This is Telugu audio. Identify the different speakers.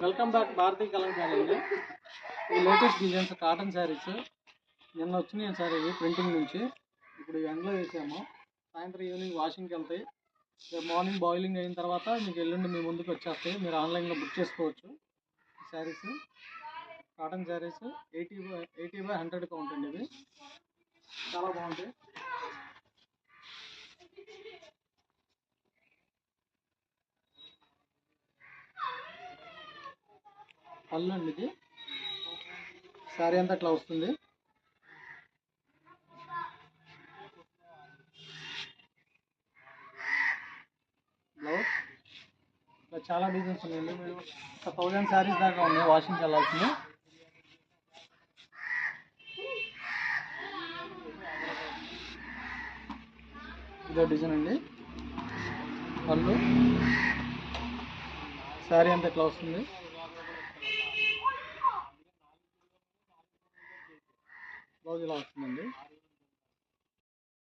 Speaker 1: వెల్కమ్ బ్యాక్ భారతీ కలంకారీ అండి. ఈ లేటెస్ట్ డిజైన్స్ కాటన్ శారీస్ నిన్న వచ్చినాయి సార్. ఇవి ప్రింటింగ్ నుంచి ఇప్పుడు ఎండలో వేసాము. సాయంత్రం ఈవినింగ్ వాషింగ్కి వెళ్తాయి. మార్నింగ్ బాయిలింగ్ అయిన తర్వాత మీకు ఎల్లుండి మీ ముందుకు వచ్చేస్తాయి. మీరు ఆన్లైన్లో బుక్ చేసుకోవచ్చు. శారీస్ కాటన్ శారీస్ 80/100 కౌంట్ అండి. ఇవి చాలా బాగుంటాయి. పళ్ళు అండి, ఇది శారీ అంతా అట్లా వస్తుంది. బ్లౌజ్ ఇలా చాలా డిజైన్స్ ఉన్నాయండి. మీరు 1000 శారీస్ దాకా ఉన్నాయి వాషింగ్కి వెళ్ళాల్సింది. ఇదో డిజైన్ అండి. పళ్ళు శారీ అంతా ఇట్లా వస్తుంది. బ్లౌజ్ ఇలా వస్తుందండి.